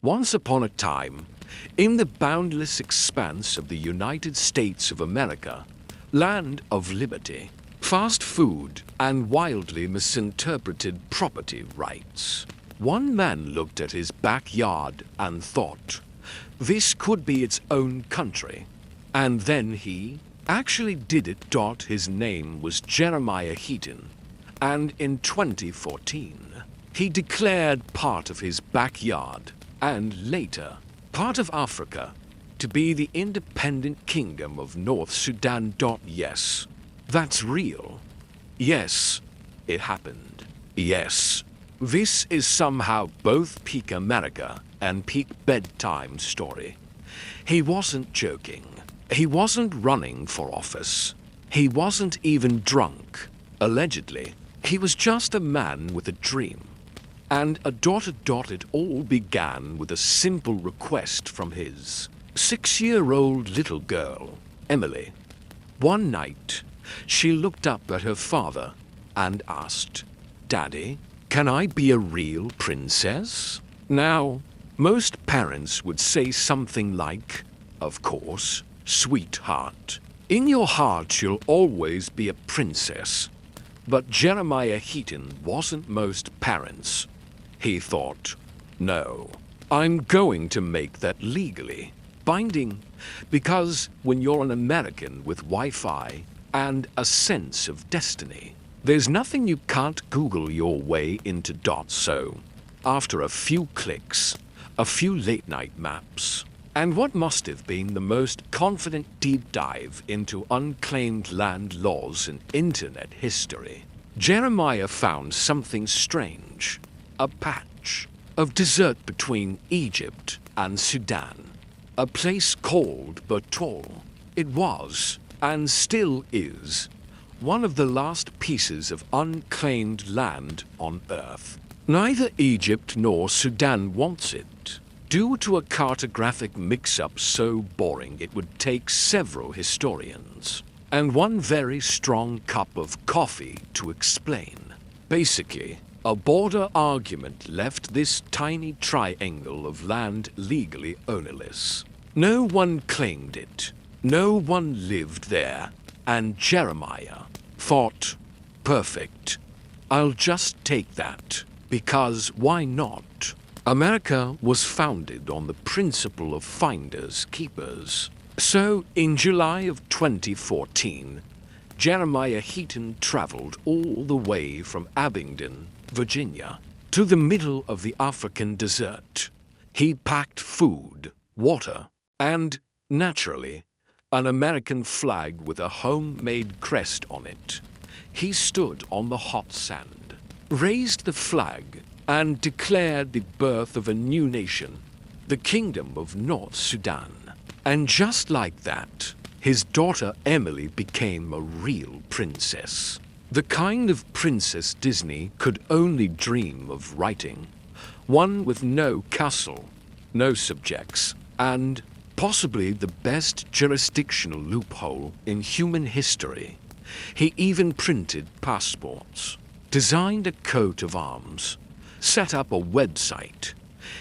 Once upon a time, in the boundless expanse of the United States of America, land of liberty, fast food, and wildly misinterpreted property rights, one man looked at his backyard and thought, this could be its own country. And then he actually did it. His name was Jeremiah Heaton, and in 2014, he declared part of his backyard, and later part of Africa, to be the independent Kingdom of North Sudan. Yes, that's real. Yes, it happened. Yes, this is somehow both peak America and peak bedtime story. He wasn't joking. He wasn't running for office. He wasn't even drunk. Allegedly, he was just a man with a dream. And a daughter. It all began with a simple request from his 6-year-old little girl, Emily. One night, she looked up at her father and asked, "Daddy, can I be a real princess?" Now, most parents would say something like, "Of course, sweetheart. In your heart you'll always be a princess." But Jeremiah Heaton wasn't most parents. He thought, no, I'm going to make that legally binding, because when you're an American with Wi-Fi and a sense of destiny, there's nothing you can't Google your way into. So, after a few clicks, a few late-night maps, and what must have been the most confident deep dive into unclaimed land laws in internet history, Jeremiah found something strange. A patch of desert between Egypt and Sudan. A place called Bir Tawil. It was, and still is, one of the last pieces of unclaimed land on Earth. Neither Egypt nor Sudan wants it, due to a cartographic mix-up so boring it would take several historians and one very strong cup of coffee to explain. Basically, a border argument left this tiny triangle of land legally ownerless. No one claimed it, no one lived there, and Jeremiah thought, perfect, I'll just take that, because why not? America was founded on the principle of finders keepers. So, in July of 2014, Jeremiah Heaton traveled all the way from Abingdon, Virginia, to the middle of the African desert. He packed food, water, and, naturally, an American flag with a homemade crest on it. He stood on the hot sand, raised the flag, and declared the birth of a new nation, the Kingdom of North Sudan. And just like that, his daughter Emily became a real princess. The kind of princess Disney could only dream of writing. One with no castle, no subjects, and possibly the best jurisdictional loophole in human history. He even printed passports, designed a coat of arms, set up a website.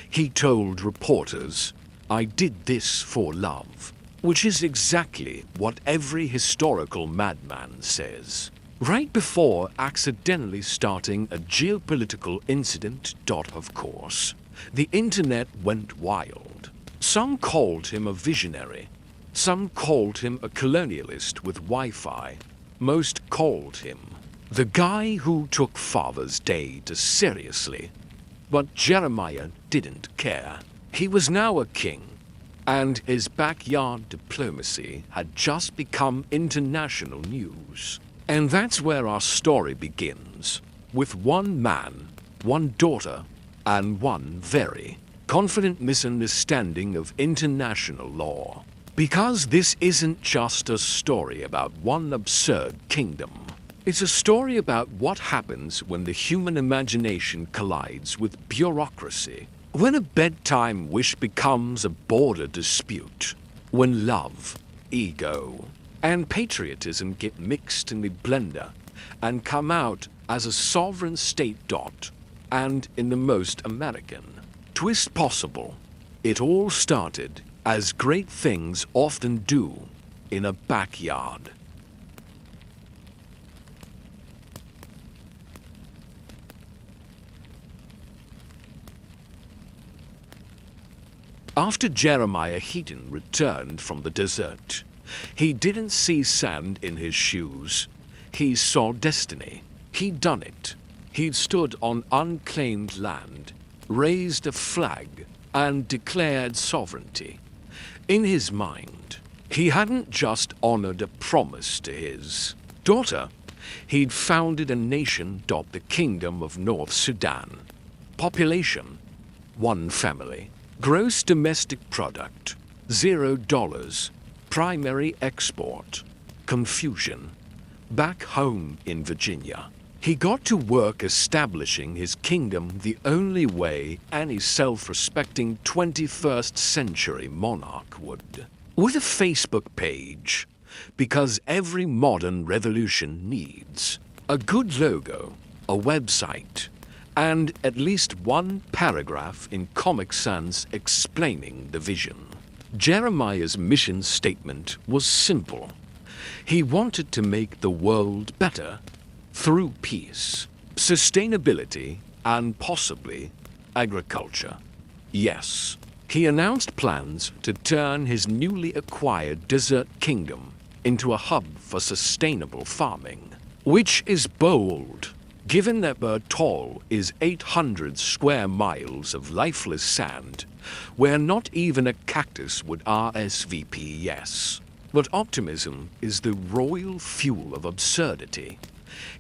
He told reporters, "I did this for love," which is exactly what every historical madman says. Right before accidentally starting a geopolitical incident. Of course, the internet went wild. Some called him a visionary. Some called him a colonialist with Wi-Fi. Most called him the guy who took Father's Day too seriously. But Jeremiah didn't care. He was now a king, and his backyard diplomacy had just become international news. And that's where our story begins, with one man, one daughter, and one very confident misunderstanding of international law. Because this isn't just a story about one absurd kingdom. It's a story about what happens when the human imagination collides with bureaucracy. When a bedtime wish becomes a border dispute. When love, ego, and patriotism get mixed in the blender and come out as a sovereign state. And in the most American twist possible, It all started, as great things often do, in a backyard. After Jeremiah Heaton returned from the desert, he didn't see sand in his shoes. He saw destiny. He'd done it. He'd stood on unclaimed land, raised a flag, and declared sovereignty. In his mind, he hadn't just honored a promise to his daughter. He'd founded a nation dubbed the Kingdom of North Sudan. Population, 1 family. Gross domestic product, $0. Primary export, confusion. Back home in Virginia, he got to work establishing his kingdom the only way any self-respecting 21st century monarch would. With a Facebook page, because every modern revolution needs a good logo, a website, and at least 1 paragraph in Comic Sans explaining the vision. Jeremiah's mission statement was simple. He wanted to make the world better through peace, sustainability, and possibly agriculture. Yes, he announced plans to turn his newly acquired desert kingdom into a hub for sustainable farming, which is bold, given that Bir Tawil is 800 square miles of lifeless sand, where not even a cactus would RSVP yes. But optimism is the royal fuel of absurdity.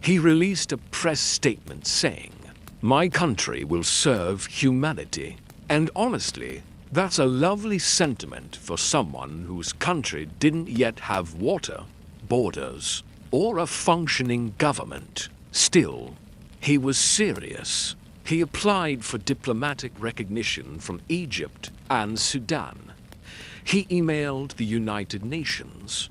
He released a press statement saying, "My country will serve humanity." And honestly, that's a lovely sentiment for someone whose country didn't yet have water, borders, or a functioning government. Still, he was serious. He applied for diplomatic recognition from Egypt and Sudan. He emailed the United Nations.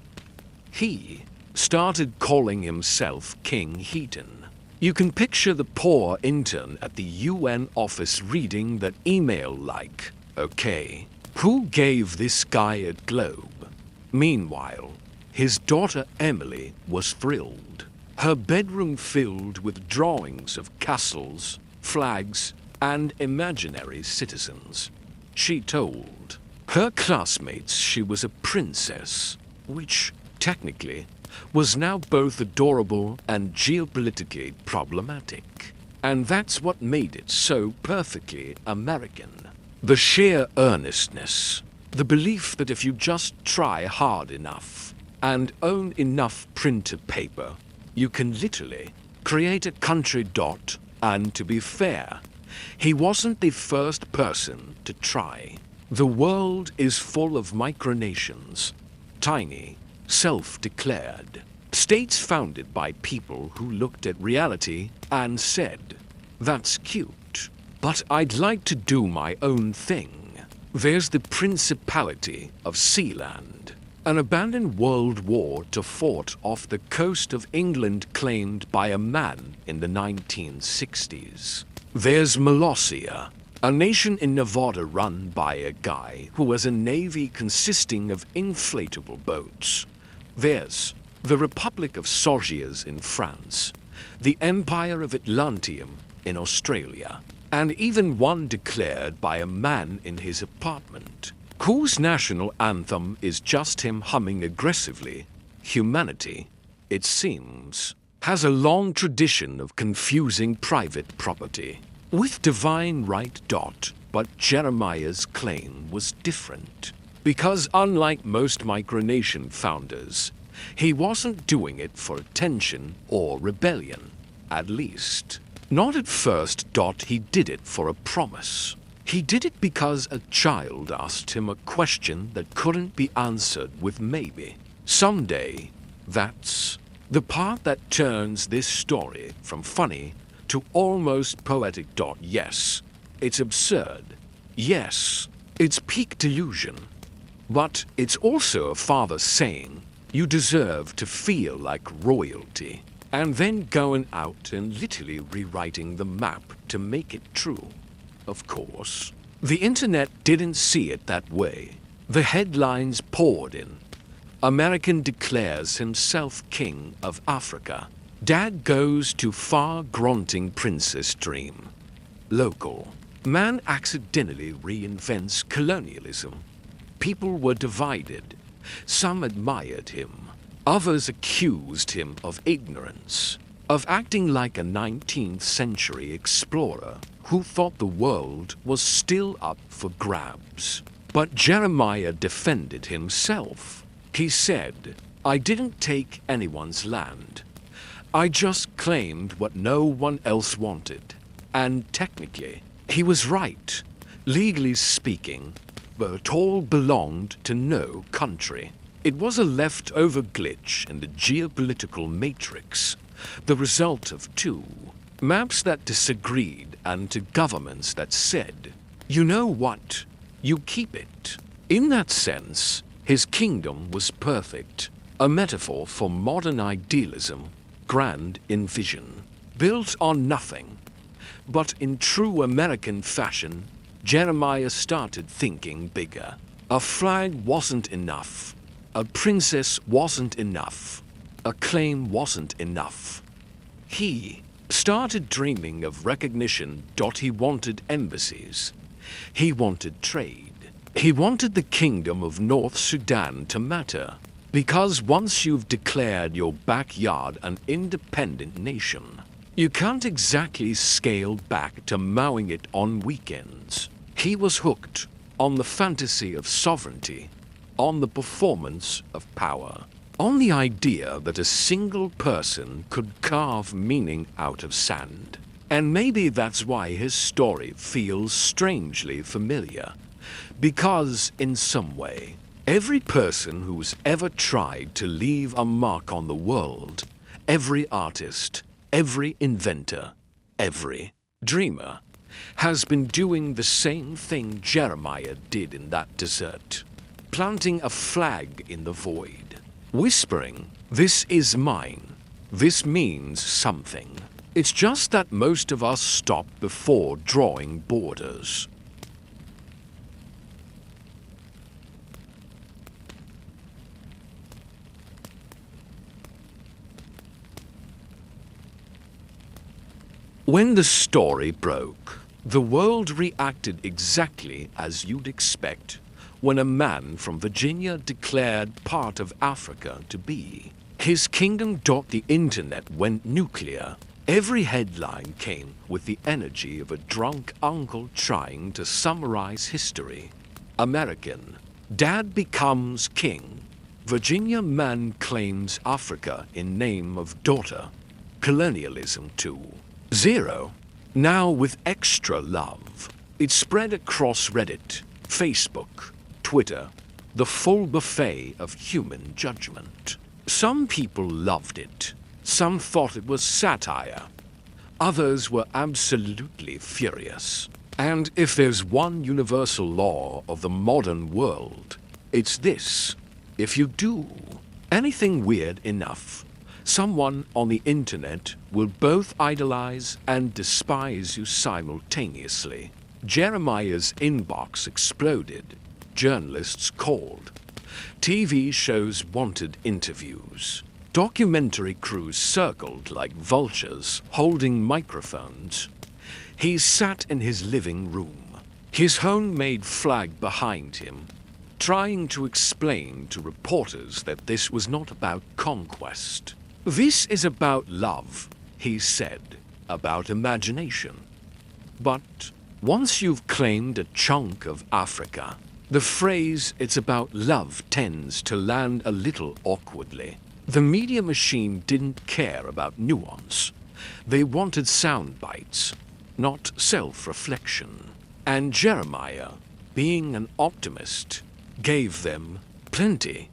He started calling himself King Heaton. You can picture the poor intern at the UN office reading that email like, "Okay, who gave this guy a globe?" Meanwhile, his daughter Emily was thrilled. Her bedroom filled with drawings of castles, flags, and imaginary citizens. She told her classmates she was a princess, which, technically, was now both adorable and geopolitically problematic. And that's what made it so perfectly American. The sheer earnestness, the belief that if you just try hard enough and own enough printed paper, you can literally create a country dot. And to be fair, he wasn't the first person to try. The world is full of micronations, tiny, self-declared, states founded by people who looked at reality and said, "That's cute, but I'd like to do my own thing." There's the Principality of Sealand, an abandoned World War II fort off the coast of England claimed by a man in the 1960s. There's Molossia, a nation in Nevada run by a guy who has a navy consisting of inflatable boats. There's the Republic of Sorgiers in France, the Empire of Atlantium in Australia, and even one declared by a man in his apartment, whose national anthem is just him humming aggressively. Humanity, it seems, has a long tradition of confusing private property with divine right. But Jeremiah's claim was different, because unlike most micronation founders, he wasn't doing it for attention or rebellion, at least not at first. He did it for a promise. He did it because a child asked him a question that couldn't be answered with maybe. Someday. That's the part that turns this story from funny to almost poetic. Yes, it's absurd. Yes, it's peak delusion. But it's also a father saying, "You deserve to feel like royalty," and then going out and literally rewriting the map to make it true. Of course, The internet didn't see it that way. The headlines poured in. American declares himself king of Africa. Dad goes to far-grunting princess dream. Local. Man accidentally reinvents colonialism. People were divided. Some admired him. Others accused him of ignorance, of acting like a 19th century explorer who thought the world was still up for grabs. But Jeremiah defended himself. He said, "I didn't take anyone's land. I just claimed what no one else wanted." And technically, he was right. Legally speaking, Bir Tawil belonged to no country. It was a leftover glitch in the geopolitical matrix, the result of two maps that disagreed and to governments that said, "You know what? You keep it." In that sense, his kingdom was perfect, a metaphor for modern idealism, grand in vision, built on nothing. But in true American fashion, Jeremiah started thinking bigger. A flag wasn't enough. A princess wasn't enough. A claim wasn't enough. He started dreaming of recognition. He wanted embassies. He wanted trade. He wanted the Kingdom of North Sudan to matter. Because once you've declared your backyard an independent nation, you can't exactly scale back to mowing it on weekends. He was hooked on the fantasy of sovereignty, on the performance of power, on the idea that a single person could carve meaning out of sand. And maybe that's why his story feels strangely familiar. Because, in some way, every person who's ever tried to leave a mark on the world, every artist, every inventor, every dreamer, has been doing the same thing Jeremiah did in that desert. Planting a flag in the void, whispering, "This is mine. This means something." It's just that most of us stop before drawing borders. When the story broke, the world reacted exactly as you'd expect when a man from Virginia declared part of Africa to be his kingdom. The internet went nuclear. Every headline came with the energy of a drunk uncle trying to summarize history. American. Dad becomes king. Virginia man claims Africa in name of daughter. Colonialism 2.0. Now with extra love. It spread across Reddit, Facebook, Twitter, the full buffet of human judgment. Some people loved it. Some thought it was satire. Others were absolutely furious. And if there's one universal law of the modern world, it's this. If you do anything weird enough, someone on the internet will both idolize and despise you simultaneously. Jeremiah's inbox exploded. Journalists called. TV shows wanted interviews. Documentary crews circled like vultures, holding microphones. He sat in his living room, his homemade flag behind him, trying to explain to reporters that this was not about conquest. This is about love, he said, about imagination. But once you've claimed a chunk of Africa, the phrase "it's about love" tends to land a little awkwardly. The media machine didn't care about nuance. They wanted sound bites, not self-reflection. And Jeremiah, being an optimist, gave them plenty.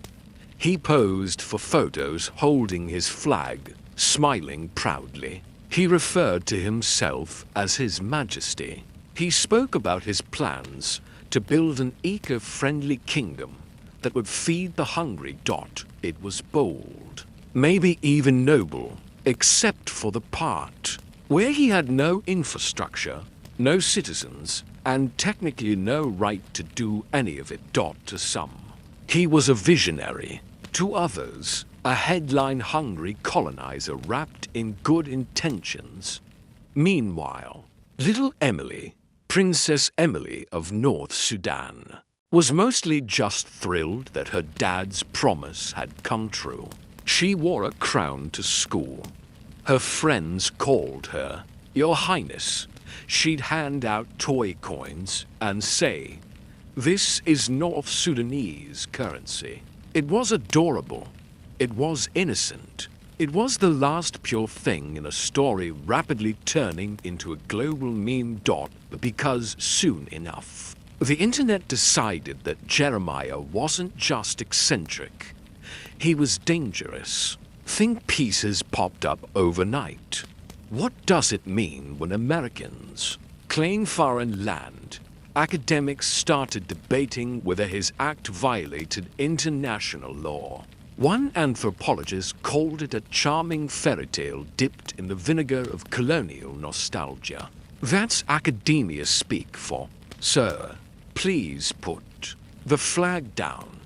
He posed for photos holding his flag, smiling proudly. He referred to himself as His Majesty. He spoke about his plans to build an eco-friendly kingdom that would feed the hungry. It was bold, maybe even noble, except for the part where he had no infrastructure, no citizens, and technically no right to do any of it. To some, he was a visionary. To others, a headline-hungry colonizer wrapped in good intentions. Meanwhile, little Emily, Princess Emily of North Sudan, was mostly just thrilled that her dad's promise had come true. She wore a crown to school. Her friends called her Your Highness. She'd hand out toy coins and say, "This is North Sudanese currency." It was adorable. It was innocent. It was the last pure thing in a story rapidly turning into a global meme. Because soon enough, the internet decided that Jeremiah wasn't just eccentric. He was dangerous. Think pieces popped up overnight. What does it mean when Americans claim foreign land? Academics started debating whether his act violated international law. One anthropologist called it a charming fairy tale dipped in the vinegar of colonial nostalgia. That's academia speak for, "Sir, please put the flag down."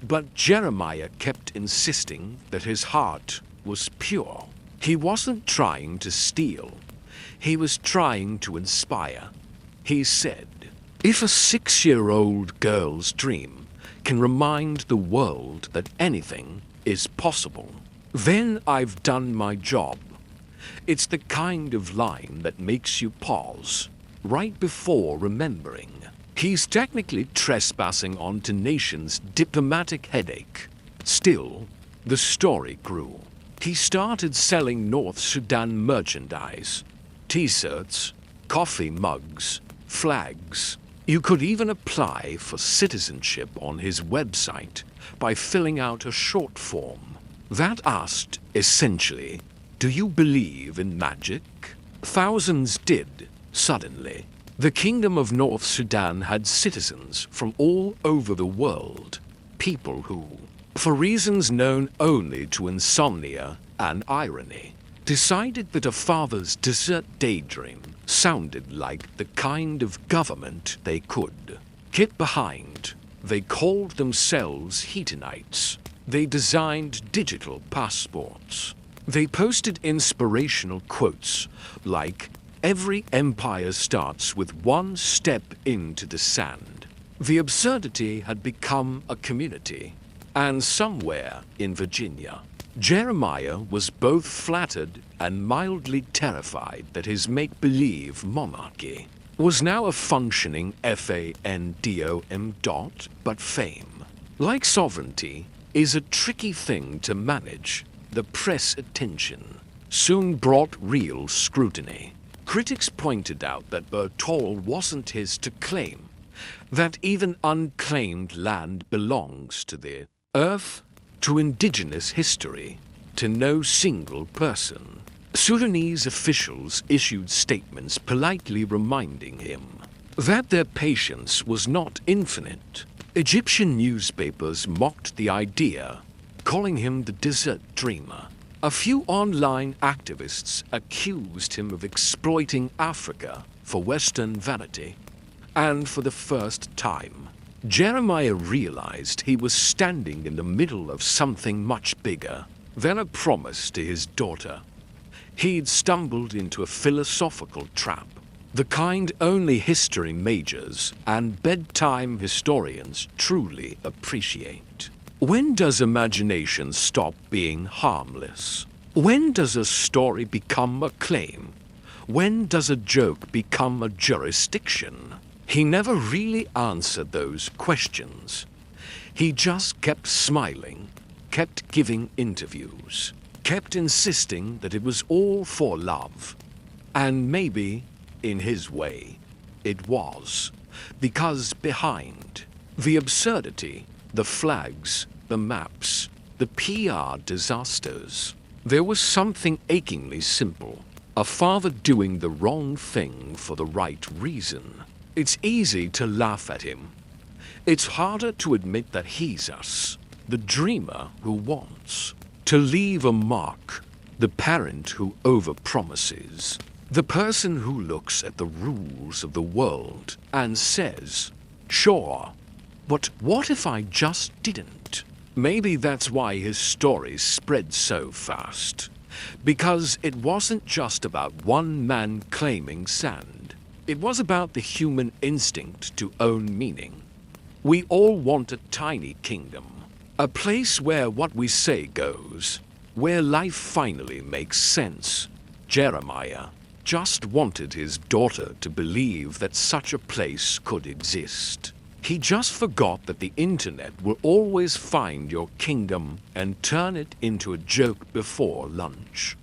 But Jeremiah kept insisting that his heart was pure. He wasn't trying to steal. He was trying to inspire. He said, "If a 6-year-old girl's dream can remind the world that anything is possible, then I've done my job." It's the kind of line that makes you pause right before remembering. He's technically trespassing onto nation's diplomatic headache. Still, the story grew. He started selling North Sudan merchandise, T-shirts, coffee mugs, flags. You could even apply for citizenship on his website by filling out a short form that asked, essentially, "Do you believe in magic?" Thousands did, suddenly. The Kingdom of North Sudan had citizens from all over the world, people who, for reasons known only to insomnia and irony, decided that a father's desert daydream sounded like the kind of government they could get behind. They called themselves Heatonites. They designed digital passports. They posted inspirational quotes like, "Every empire starts with one step into the sand." The absurdity had become a community. And somewhere in Virginia, Jeremiah was both flattered and mildly terrified that his make-believe monarchy was now a functioning fandom. But fame, like sovereignty, is a tricky thing to manage. The press attention soon brought real scrutiny. Critics pointed out that Bir Tawil wasn't his to claim, that even unclaimed land belongs to the earth, to indigenous history, to no single person. Sudanese officials issued statements politely reminding him that their patience was not infinite. Egyptian newspapers mocked the idea, calling him the desert dreamer. A few online activists accused him of exploiting Africa for Western vanity. And for the first time, Jeremiah realized he was standing in the middle of something much bigger than a promise to his daughter. He'd stumbled into a philosophical trap, the kind only history majors and bedtime historians truly appreciate. When does imagination stop being harmless? When does a story become a claim? When does a joke become a jurisdiction? He never really answered those questions. He just kept smiling, kept giving interviews, kept insisting that it was all for love. And maybe, in his way, it was. Because behind the absurdity, the flags, the maps, the PR disasters, there was something achingly simple. A father doing the wrong thing for the right reason. It's easy to laugh at him. It's harder to admit that he's us, the dreamer who wants to leave a mark, the parent who overpromises. The person who looks at the rules of the world and says, sure, but what if I just didn't? Maybe that's why his stories spread so fast. Because it wasn't just about one man claiming sand. It was about the human instinct to own meaning. We all want a tiny kingdom, a place where what we say goes, where life finally makes sense. Jeremiah just wanted his daughter to believe that such a place could exist. He just forgot that the internet will always find your kingdom and turn it into a joke before lunch.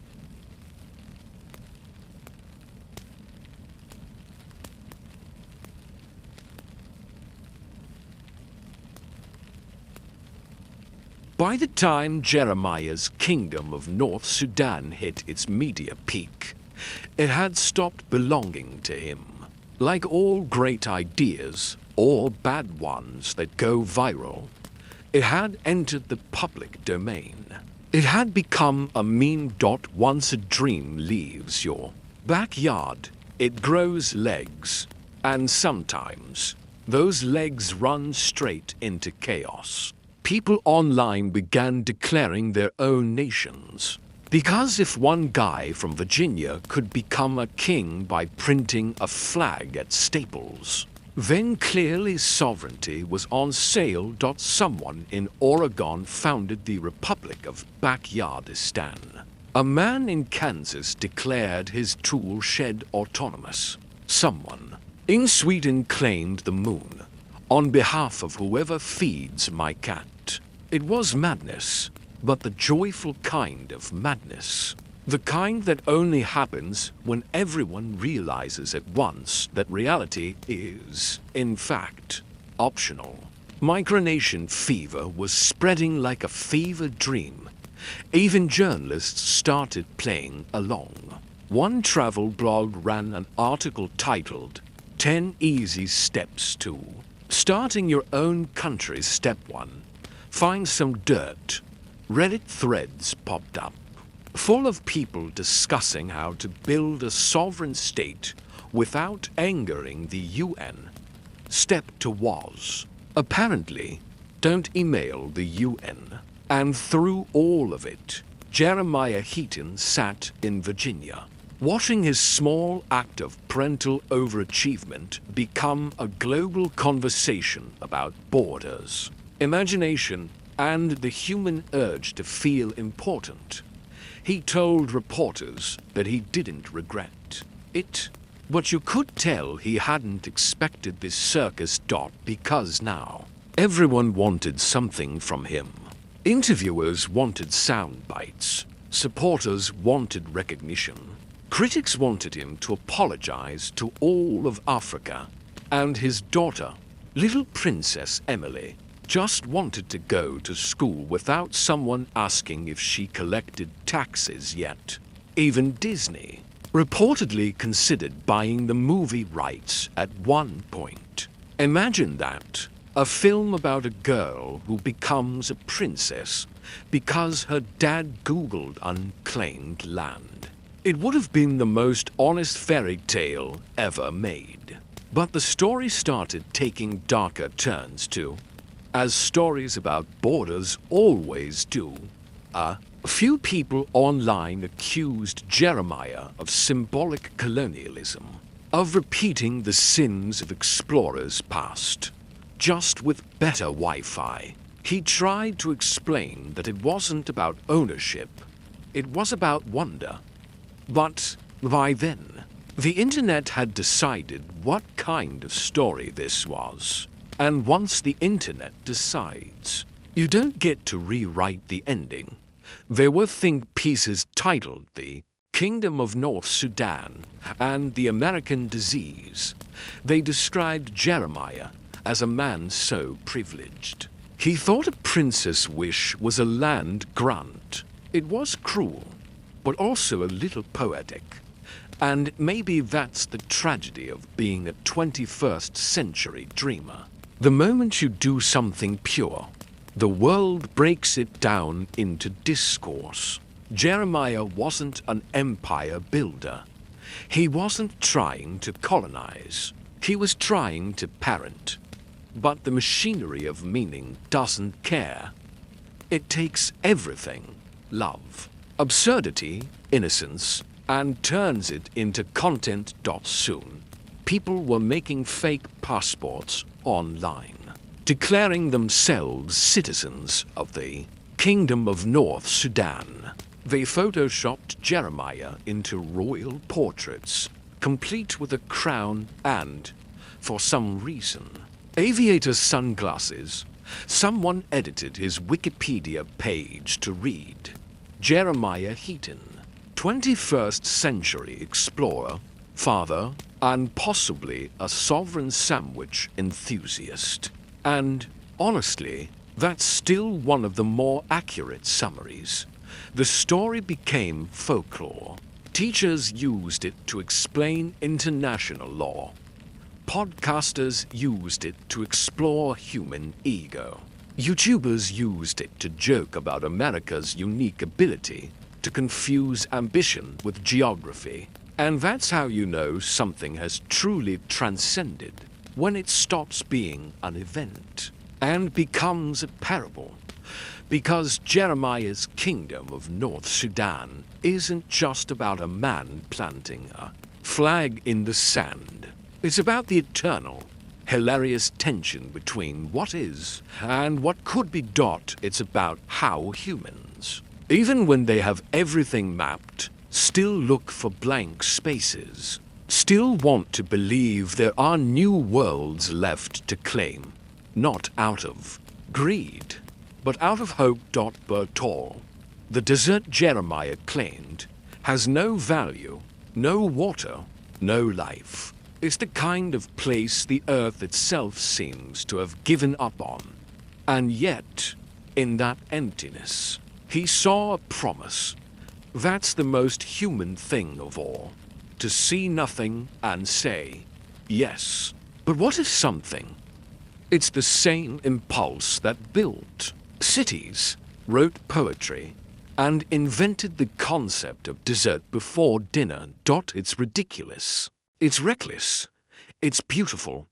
By the time Jeremiah's Kingdom of North Sudan hit its media peak, it had stopped belonging to him. Like all great ideas, or bad ones that go viral, it had entered the public domain. It had become a meme. Once a dream leaves your backyard, it grows legs, and sometimes those legs run straight into chaos. People online began declaring their own nations. Because if one guy from Virginia could become a king by printing a flag at Staples, then clearly sovereignty was on sale. Someone in Oregon founded the Republic of Backyardistan. A man in Kansas declared his tool shed autonomous. Someone in Sweden claimed the moon on behalf of whoever feeds my cat. It was madness, but the joyful kind of madness. The kind that only happens when everyone realizes at once that reality is, in fact, optional. Micronation fever was spreading like a fever dream. Even journalists started playing along. One travel blog ran an article titled 10 Easy Steps to Starting Your Own Country. Step 1. Find some dirt. Reddit threads popped up, full of people discussing how to build a sovereign state without angering the UN. Step 2 was, apparently, don't email the UN. And through all of it, Jeremiah Heaton sat in Virginia, watching his small act of parental overachievement become a global conversation about borders, imagination, and the human urge to feel important. He told reporters that he didn't regret it, but you could tell he hadn't expected this circus. Because now everyone wanted something from him. Interviewers wanted sound bites, supporters wanted recognition, critics wanted him to apologize to all of Africa, and his daughter, little Princess Emily, just wanted to go to school without someone asking if she collected taxes yet. Even Disney reportedly considered buying the movie rights at one point. Imagine that. A film about a girl who becomes a princess because her dad Googled unclaimed land. It would have been the most honest fairy tale ever made. But the story started taking darker turns too, as stories about borders always do. A few people online accused Jeremiah of symbolic colonialism, of repeating the sins of explorers past, just with better Wi-Fi. He tried to explain that it wasn't about ownership, it was about wonder. But by then, the internet had decided what kind of story this was. And once the internet decides, you don't get to rewrite the ending. There were think pieces titled The Kingdom of North Sudan and The American Disease. They described Jeremiah as a man so privileged. He thought a princess' wish was a land grant. It was cruel, but also a little poetic. And maybe that's the tragedy of being a 21st century dreamer. The moment you do something pure, the world breaks it down into discourse. Jeremiah wasn't an empire builder. He wasn't trying to colonize. He was trying to parent. But the machinery of meaning doesn't care. It takes everything, love, absurdity, innocence, and turns it into content. Soon, people were making fake passports online, declaring themselves citizens of the Kingdom of North Sudan. They photoshopped Jeremiah into royal portraits, complete with a crown and, for some reason, aviator sunglasses. Someone edited his Wikipedia page to read, Jeremiah Heaton, 21st century explorer, father, and possibly a sovereign sandwich enthusiast. And, honestly, that's still one of the more accurate summaries. The story became folklore. Teachers used it to explain international law. Podcasters used it to explore human ego. YouTubers used it to joke about America's unique ability to confuse ambition with geography. And that's how you know something has truly transcended, when it stops being an event and becomes a parable. Because Jeremiah's Kingdom of North Sudan isn't just about a man planting a flag in the sand. It's about the eternal, hilarious tension between what is and what could be. It's about how humans, even when they have everything mapped, still look for blank spaces, still want to believe there are new worlds left to claim, not out of greed, but out of hope. Bir Tawil, the desert Jeremiah claimed, has no value, no water, no life. It's the kind of place the earth itself seems to have given up on. And yet, in that emptiness, he saw a promise. That's the most human thing of all, to see nothing and say, yes. But what is something? It's the same impulse that built cities, wrote poetry, and invented the concept of dessert before dinner. It's ridiculous. It's reckless. It's beautiful.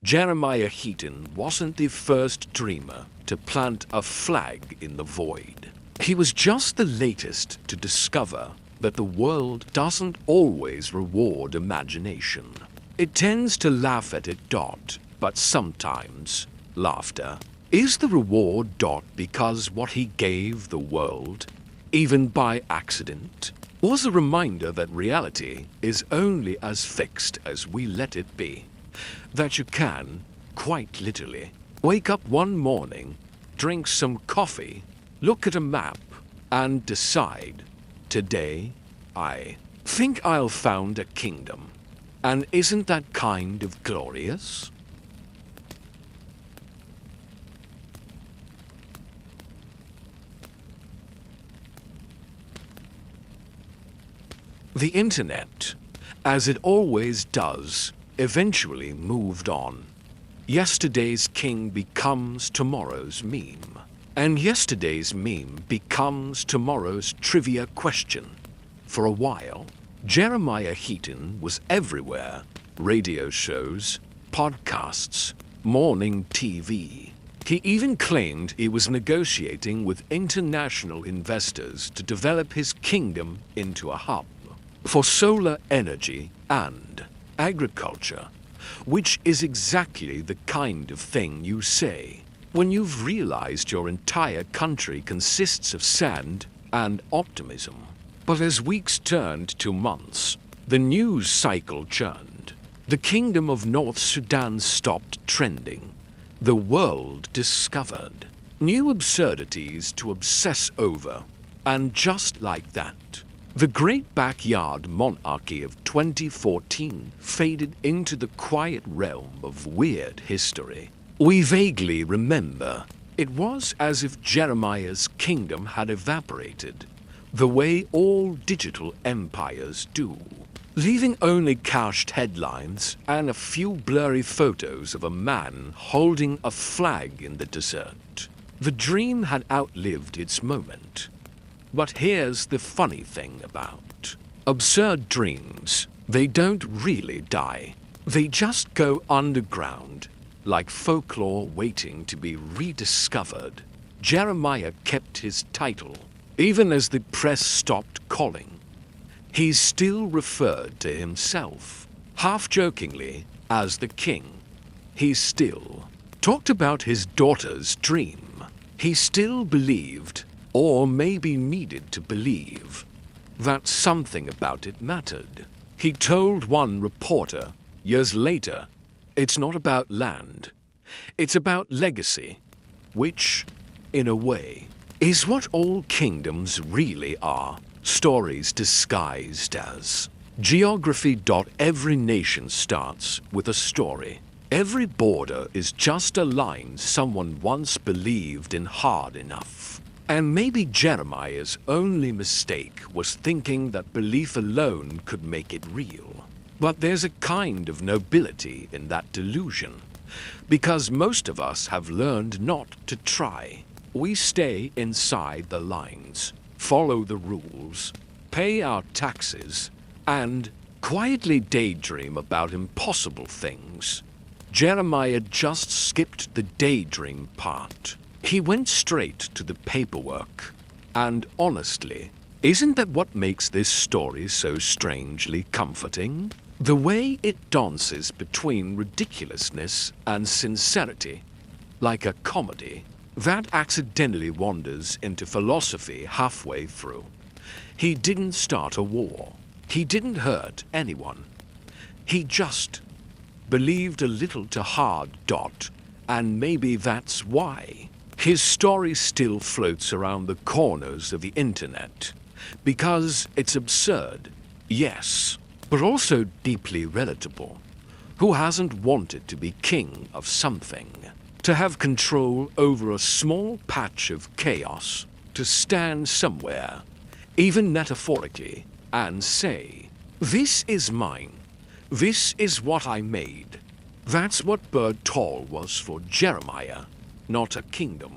Jeremiah Heaton wasn't the first dreamer to plant a flag in the void. He was just the latest to discover that the world doesn't always reward imagination. It tends to laugh at it. But sometimes laughter is the reward. Because what he gave the world, even by accident, was a reminder that reality is only as fixed as we let it be. That you can, quite literally, wake up one morning, drink some coffee, look at a map, and decide, today, I think I'll found a kingdom. And isn't that kind of glorious? The internet, as it always does, eventually moved on. Yesterday's king becomes tomorrow's meme. And yesterday's meme becomes tomorrow's trivia question. For a while, Jeremiah Heaton was everywhere. Radio shows, podcasts, morning TV. He even claimed he was negotiating with international investors to develop his kingdom into a hub for solar energy and agriculture, which is exactly the kind of thing you say when you've realized your entire country consists of sand and optimism. But as weeks turned to months, the news cycle churned. The Kingdom of North Sudan stopped trending. The world discovered new absurdities to obsess over. And just like that, the great backyard monarchy of 2014 faded into the quiet realm of weird history. We vaguely remember. It was as if Jeremiah's kingdom had evaporated, the way all digital empires do, leaving only cached headlines and a few blurry photos of a man holding a flag in the desert. The dream had outlived its moment. But here's the funny thing about absurd dreams. They don't really die. They just go underground, like folklore waiting to be rediscovered. Jeremiah kept his title, even as the press stopped calling. He still referred to himself, half-jokingly, as the king. He still talked about his daughter's dream. He still believed, or maybe needed to believe, that something about it mattered. He told one reporter, years later, it's not about land, it's about legacy, which, in a way, is what all kingdoms really are. Stories disguised as geography. Every nation starts with a story. Every border is just a line someone once believed in hard enough. And maybe Jeremiah's only mistake was thinking that belief alone could make it real. But there's a kind of nobility in that delusion, because most of us have learned not to try. We stay inside the lines, follow the rules, pay our taxes, and quietly daydream about impossible things. Jeremiah just skipped the daydream part. He went straight to the paperwork. And honestly, isn't that what makes this story so strangely comforting? The way it dances between ridiculousness and sincerity, like a comedy that accidentally wanders into philosophy halfway through. He didn't start a war. He didn't hurt anyone. He just believed a little too hard. And maybe that's why his story still floats around the corners of the internet. Because it's absurd, yes, but also deeply relatable. Who hasn't wanted to be king of something? To have control over a small patch of chaos, to stand somewhere, even metaphorically, and say, "This is mine. This is what I made." That's what Bir Tawil was for Jeremiah. Not a kingdom,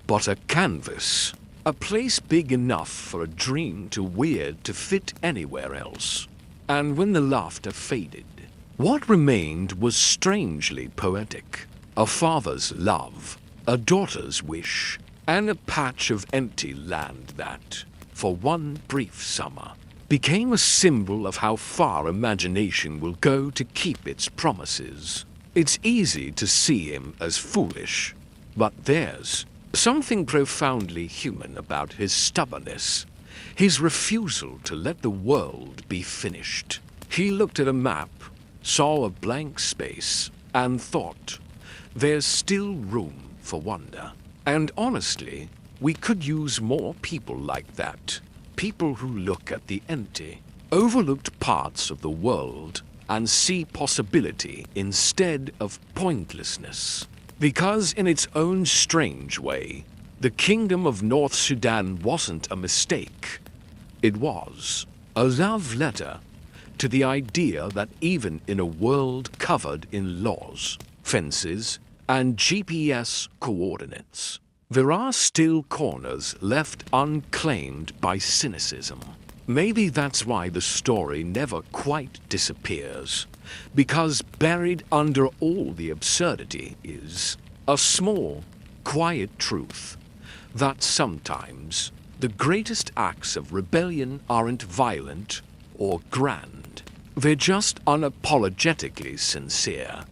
but a canvas. A place big enough for a dream too weird to fit anywhere else. And when the laughter faded, what remained was strangely poetic. A father's love, a daughter's wish, and a patch of empty land that, for one brief summer, became a symbol of how far imagination will go to keep its promises. It's easy to see him as foolish, but there's something profoundly human about his stubbornness, his refusal to let the world be finished. He looked at a map, saw a blank space, and thought, there's still room for wonder. And honestly, we could use more people like that. People who look at the empty, overlooked parts of the world and see possibility instead of pointlessness. Because in its own strange way, the Kingdom of North Sudan wasn't a mistake. It was a love letter to the idea that even in a world covered in laws, fences, and GPS coordinates, there are still corners left unclaimed by cynicism. Maybe that's why the story never quite disappears, because buried under all the absurdity is a small, quiet truth that sometimes the greatest acts of rebellion aren't violent or grand. They're just unapologetically sincere.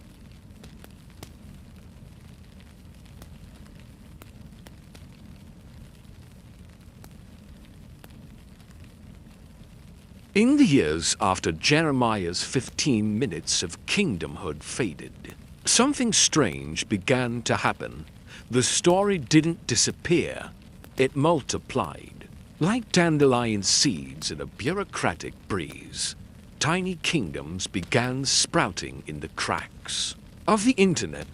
In the years after Jeremiah's 15 minutes of kingdomhood faded, something strange began to happen. The story didn't disappear, it multiplied. Like dandelion seeds in a bureaucratic breeze, tiny kingdoms began sprouting in the cracks of the internet.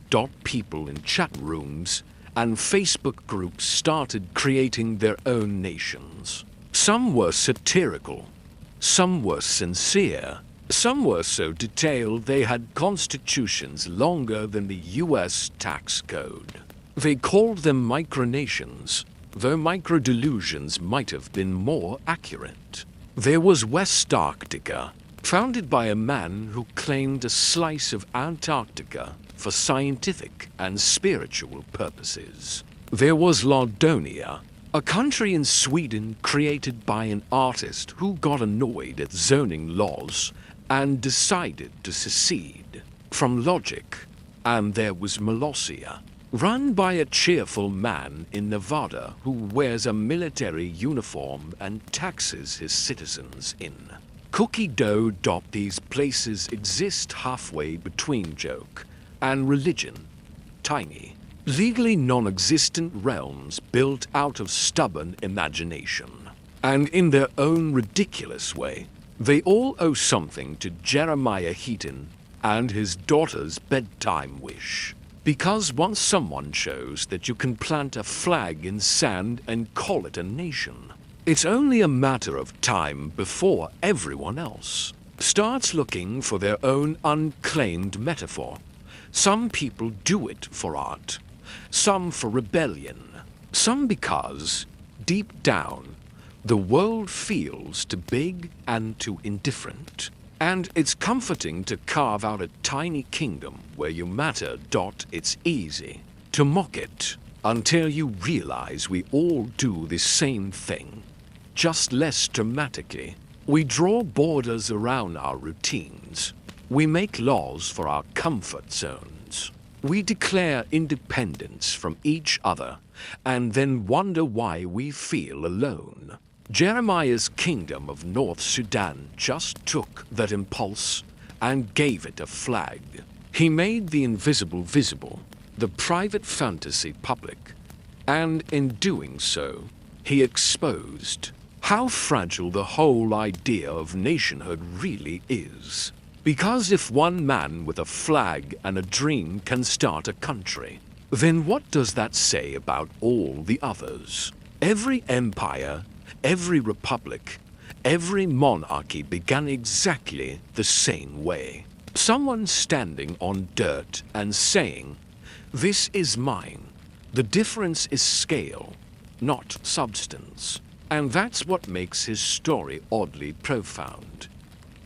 People in chat rooms and Facebook groups started creating their own nations. Some were satirical, some were sincere, some were so detailed they had constitutions longer than the US tax code. They called them micronations, though microdelusions might have been more accurate. There was West Arctica, founded by a man who claimed a slice of Antarctica for scientific and spiritual purposes. There was Laudonia, a country in Sweden created by an artist who got annoyed at zoning laws and decided to secede from logic. And there was Molossia, run by a cheerful man in Nevada who wears a military uniform and taxes his citizens in cookie dough. These places exist halfway between joke and religion, tiny, legally non-existent realms built out of stubborn imagination. And in their own ridiculous way, they all owe something to Jeremiah Heaton and his daughter's bedtime wish. Because once someone shows that you can plant a flag in sand and call it a nation, it's only a matter of time before everyone else starts looking for their own unclaimed metaphor. Some people do it for art, some for rebellion, some because, deep down, the world feels too big and too indifferent. And it's comforting to carve out a tiny kingdom where you matter. It's easy to mock it until you realize we all do the same thing, just less dramatically. We draw borders around our routines. We make laws for our comfort zones. We declare independence from each other and then wonder why we feel alone. Jeremiah's Kingdom of North Sudan just took that impulse and gave it a flag. He made the invisible visible, the private fantasy public, and in doing so, he exposed how fragile the whole idea of nationhood really is. Because if one man with a flag and a dream can start a country, then what does that say about all the others? Every empire, every republic, every monarchy began exactly the same way. Someone standing on dirt and saying, "This is mine." The difference is scale, not substance. And that's what makes his story oddly profound.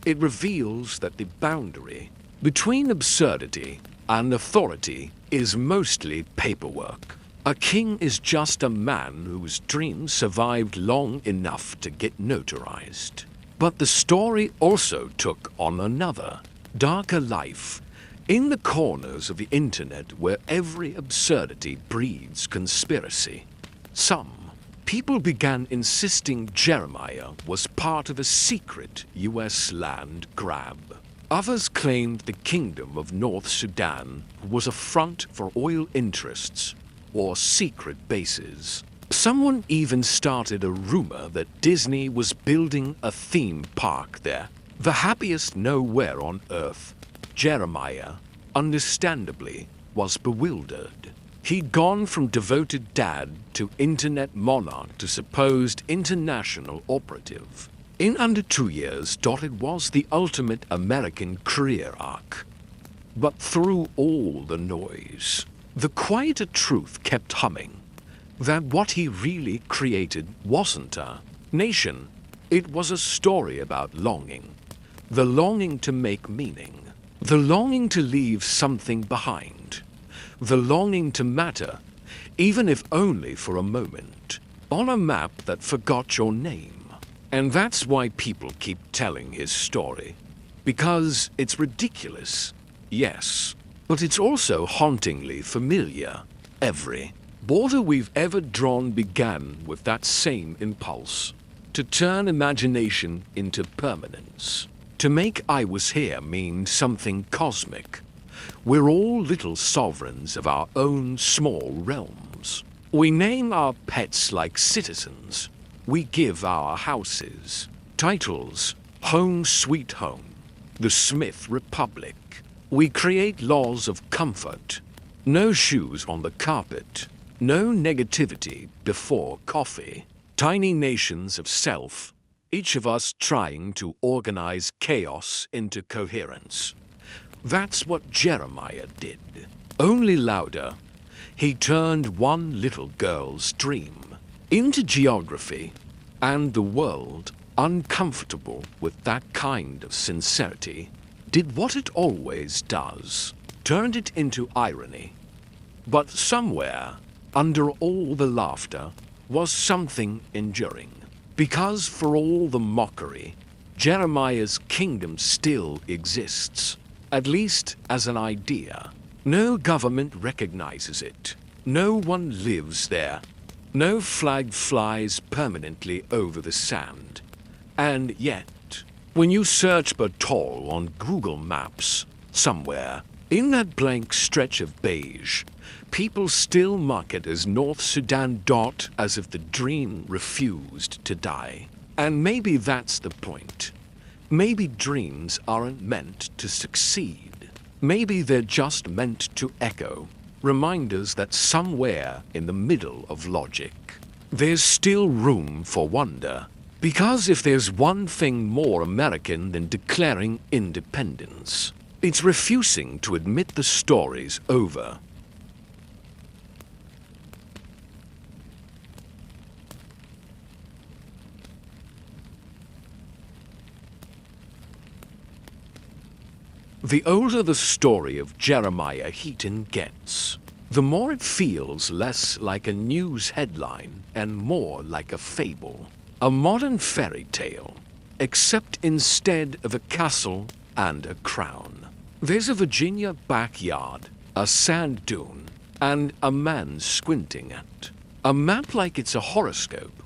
It reveals that the boundary between absurdity and authority is mostly paperwork. A king is just a man whose dreams survived long enough to get notarized. But the story also took on another, darker life, in the corners of the internet where every absurdity breeds conspiracy. Some people began insisting Jeremiah was part of a secret US land grab. Others claimed the Kingdom of North Sudan was a front for oil interests or secret bases. Someone even started a rumor that Disney was building a theme park there, the happiest nowhere on earth. Jeremiah, understandably, was bewildered. He'd gone from devoted dad to internet monarch to supposed international operative. In under 2 years, it was the ultimate American career arc. But through all the noise, the quieter truth kept humming, that what he really created wasn't a nation. It was a story about longing. The longing to make meaning. The longing to leave something behind. The longing to matter, even if only for a moment, on a map that forgot your name. And that's why people keep telling his story. Because it's ridiculous, yes, but it's also hauntingly familiar. Every border we've ever drawn began with that same impulse, to turn imagination into permanence, to make "I was here" mean something cosmic. We're all little sovereigns of our own small realms. We name our pets like citizens. We give our houses titles: Home Sweet Home, the Smith Republic. We create laws of comfort. No shoes on the carpet. No negativity before coffee. Tiny nations of self, each of us trying to organize chaos into coherence. That's what Jeremiah did. Only louder, he turned one little girl's dream into geography and the world uncomfortable with that kind of sincerity, did what it always does, turned it into irony. But somewhere, under all the laughter, was something enduring. Because for all the mockery, Jeremiah's kingdom still exists, at least as an idea. No government recognizes it. No one lives there. No flag flies permanently over the sand. And yet, when you search Bir Tawil on Google Maps, somewhere, in that blank stretch of beige, people still mark it as North Sudan dot as if the dream refused to die. And maybe that's the point. Maybe dreams aren't meant to succeed. Maybe they're just meant to echo, reminders that somewhere in the middle of logic, there's still room for wonder. Because if there's one thing more American than declaring independence, it's refusing to admit the story's over. The older the story of Jeremiah Heaton gets, the more it feels less like a news headline and more like a fable, a modern fairy tale, except instead of a castle and a crown, there's a Virginia backyard, a sand dune, and a man squinting at a map like it's a horoscope,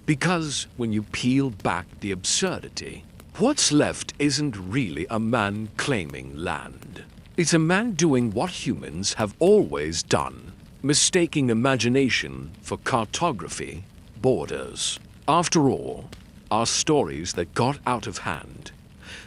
because when you peel back the absurdity, what's left isn't really a man claiming land. It's a man doing what humans have always done, mistaking imagination for cartography, borders. After all, are stories that got out of hand.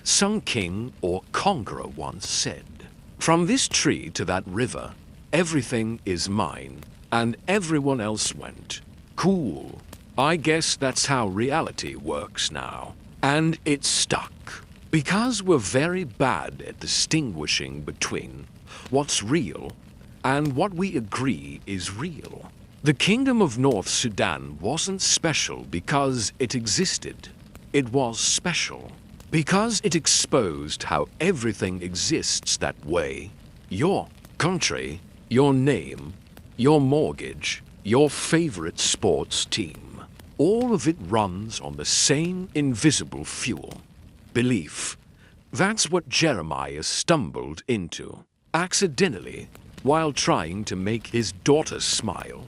Some king or conqueror once said, "From this tree to that river, everything is mine," and everyone else went, "Cool. I guess that's how reality works now." And it stuck. Because we're very bad at distinguishing between what's real and what we agree is real. The Kingdom of North Sudan wasn't special because it existed. It was special because it exposed how everything exists that way. Your country, your name, your mortgage, your favorite sports team. All of it runs on the same invisible fuel. Belief. That's what Jeremiah stumbled into, accidentally, while trying to make his daughter smile.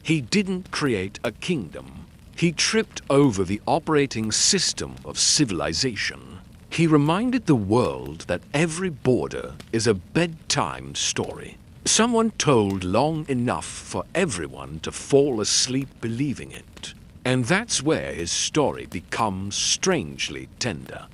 He didn't create a kingdom. He tripped over the operating system of civilization. He reminded the world that every border is a bedtime story. Someone told long enough for everyone to fall asleep believing it. And that's where his story becomes strangely tender.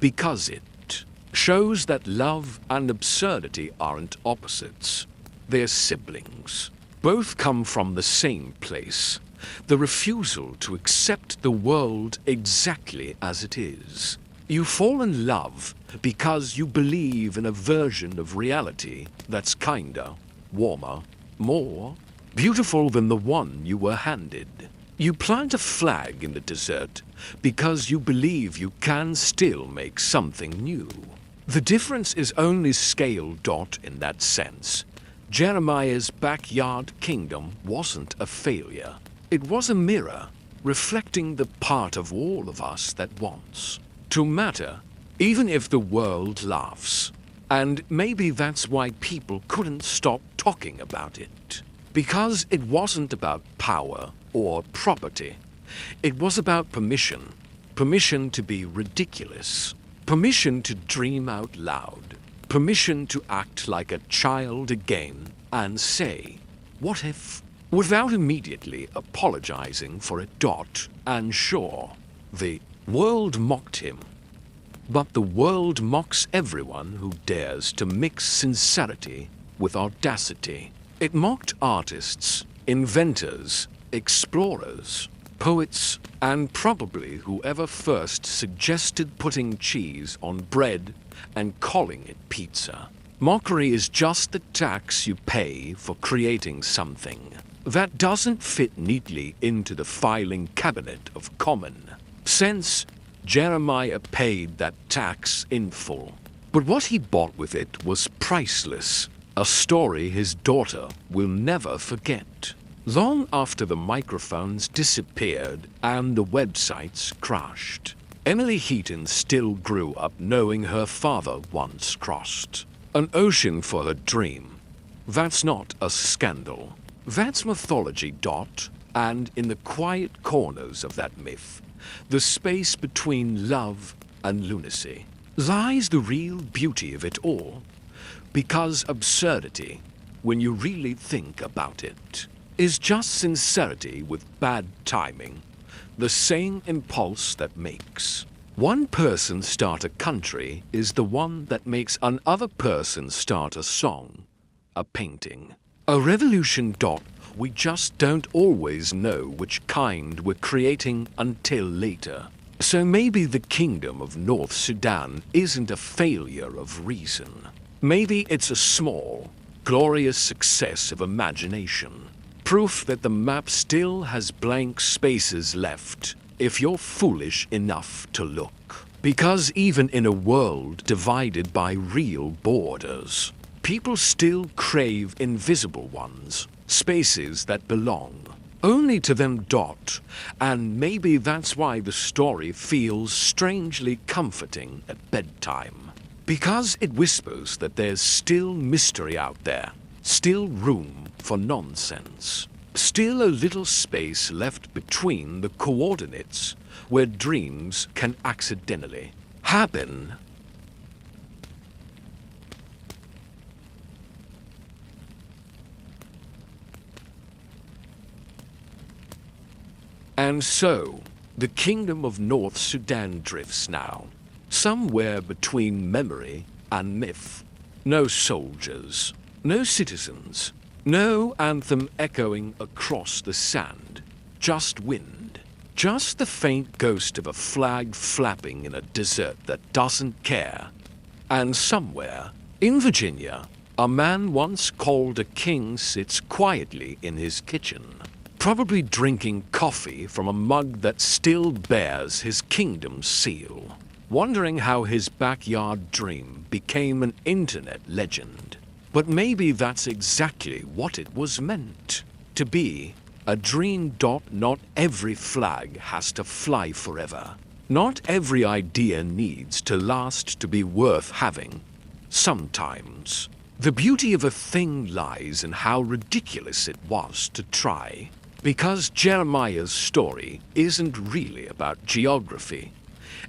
Because it shows that love and absurdity aren't opposites. They're siblings. Both come from the same place. The refusal to accept the world exactly as it is. You fall in love because you believe in a version of reality that's kinder, warmer, more beautiful than the one you were handed. You plant a flag in the desert because you believe you can still make something new. The difference is only scale dot in that sense. Jeremiah's backyard kingdom wasn't a failure. It was a mirror, reflecting the part of all of us that wants to matter, even if the world laughs. And maybe that's why people couldn't stop talking about it. Because it wasn't about power or property. It was about permission. Permission to be ridiculous. Permission to dream out loud. Permission to act like a child again and say, "What if?" without immediately apologizing for it. And sure, the world mocked him. But the world mocks everyone who dares to mix sincerity with audacity. It mocked artists, inventors, explorers, poets, and probably whoever first suggested putting cheese on bread and calling it pizza. Mockery is just the tax you pay for creating something that doesn't fit neatly into the filing cabinet of common. Since Jeremiah paid that tax in full. But what he bought with it was priceless, a story his daughter will never forget. Long after the microphones disappeared and the websites crashed, Emily Heaton still grew up knowing her father once crossed an ocean for her dream. That's not a scandal. That's mythology. And in the quiet corners of that myth, the space between love and lunacy, lies the real beauty of it all. Because absurdity, when you really think about it, is just sincerity with bad timing, the same impulse that makes one person start a country is the one that makes another person start a song, a painting, a revolution. We just don't always know which kind we're creating until later. So maybe the Kingdom of North Sudan isn't a failure of reason. Maybe it's a small, glorious success of imagination. Proof that the map still has blank spaces left if you're foolish enough to look. Because even in a world divided by real borders, people still crave invisible ones, spaces that belong only to them. And maybe that's why the story feels strangely comforting at bedtime. Because it whispers that there's still mystery out there, still room for nonsense, still a little space left between the coordinates where dreams can accidentally happen. And so, the Kingdom of North Sudan drifts now, somewhere between memory and myth. No soldiers, no citizens, no anthem echoing across the sand, just wind, just the faint ghost of a flag flapping in a desert that doesn't care. And somewhere, in Virginia, a man once called a king sits quietly in his kitchen, probably drinking coffee from a mug that still bears his kingdom's seal, wondering how his backyard dream became an internet legend. But maybe that's exactly what it was meant to be, a dream. Not every flag has to fly forever. Not every idea needs to last to be worth having. Sometimes, the beauty of a thing lies in how ridiculous it was to try. Because Jeremiah's story isn't really about geography.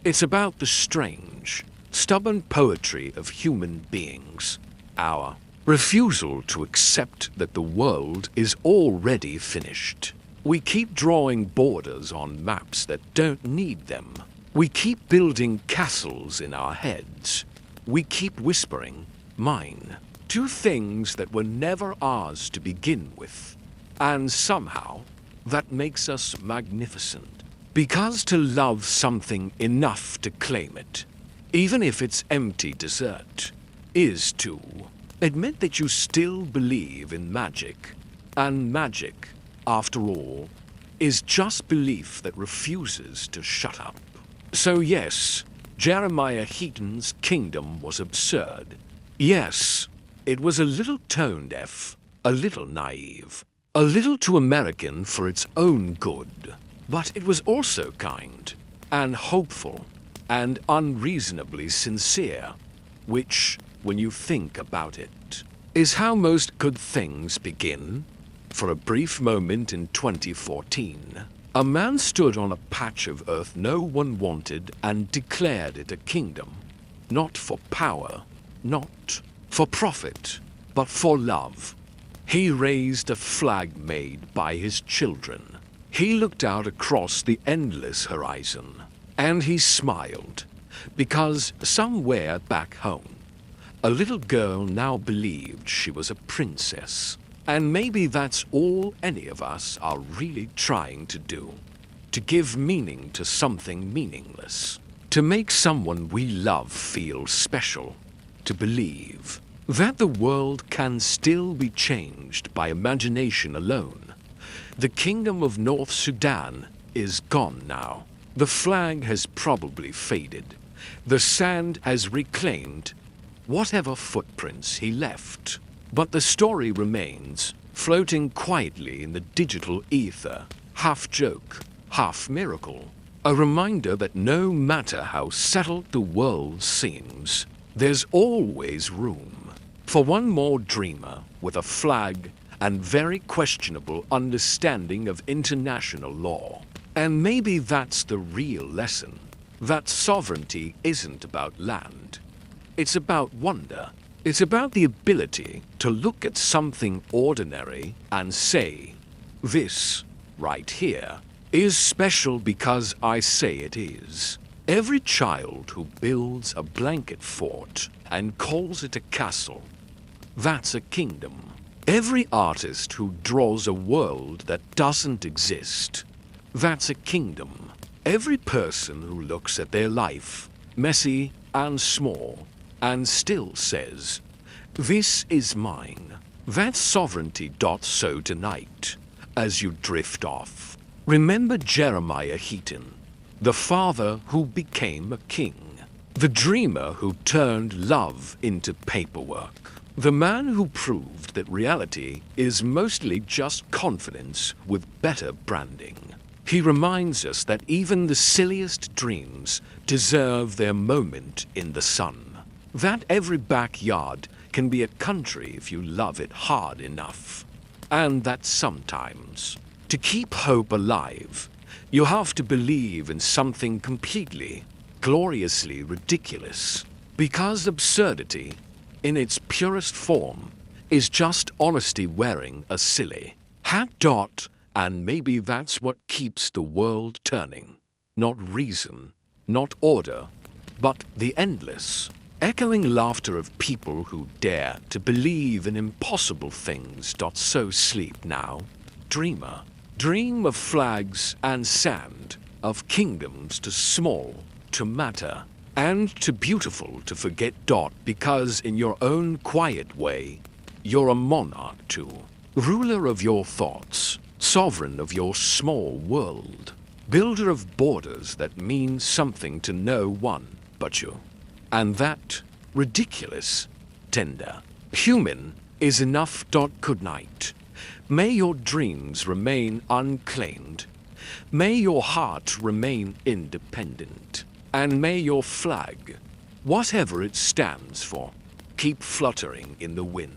It's about the strange, stubborn poetry of human beings. Our refusal to accept that the world is already finished. We keep drawing borders on maps that don't need them. We keep building castles in our heads. We keep whispering, mine, to things that were never ours to begin with. And somehow, that makes us magnificent. Because to love something enough to claim it, even if it's empty desert, is to admit that you still believe in magic. And magic, after all, is just belief that refuses to shut up. So yes, Jeremiah Heaton's kingdom was absurd. Yes, it was a little tone-deaf, a little naive, a little too American for its own good. But it was also kind, and hopeful, and unreasonably sincere, which, when you think about it, is how most good things begin. For a brief moment in 2014, a man stood on a patch of earth no one wanted and declared it a kingdom. Not for power, not for profit, but for love. He raised a flag made by his children. He looked out across the endless horizon, and he smiled, because somewhere back home, a little girl now believed she was a princess. And maybe that's all any of us are really trying to do. To give meaning to something meaningless. To make someone we love feel special. To believe that the world can still be changed by imagination alone. The Kingdom of North Sudan is gone now. The flag has probably faded. The sand has reclaimed whatever footprints he left. But the story remains, floating quietly in the digital ether, half joke, half miracle. A reminder that no matter how settled the world seems, there's always room for one more dreamer with a flag and very questionable understanding of international law. And maybe that's the real lesson, that sovereignty isn't about land. It's about wonder. It's about the ability to look at something ordinary and say, this, right here, is special because I say it is. Every child who builds a blanket fort and calls it a castle, that's a kingdom. Every artist who draws a world that doesn't exist, that's a kingdom. Every person who looks at their life, messy and small, and still says, this is mine. That's sovereignty. So tonight, as you drift off, remember Jeremiah Heaton, the father who became a king, the dreamer who turned love into paperwork, the man who proved that reality is mostly just confidence with better branding. He reminds us that even the silliest dreams deserve their moment in the sun, that every backyard can be a country if you love it hard enough, and that sometimes, to keep hope alive, you have to believe in something completely, gloriously ridiculous, because absurdity, in its purest form, is just honesty wearing a silly hat. And maybe that's what keeps the world turning. Not reason, not order, but the endless, echoing laughter of people who dare to believe in impossible things. So sleep now, dreamer. Dream of flags and sand, of kingdoms too small to matter, and too beautiful to forget. Because in your own quiet way, you're a monarch too, ruler of your thoughts, sovereign of your small world, builder of borders that mean something to no one but you. And that, ridiculous, tender, human, is enough. Good night. May your dreams remain unclaimed. May your heart remain independent. And may your flag, whatever it stands for, keep fluttering in the wind.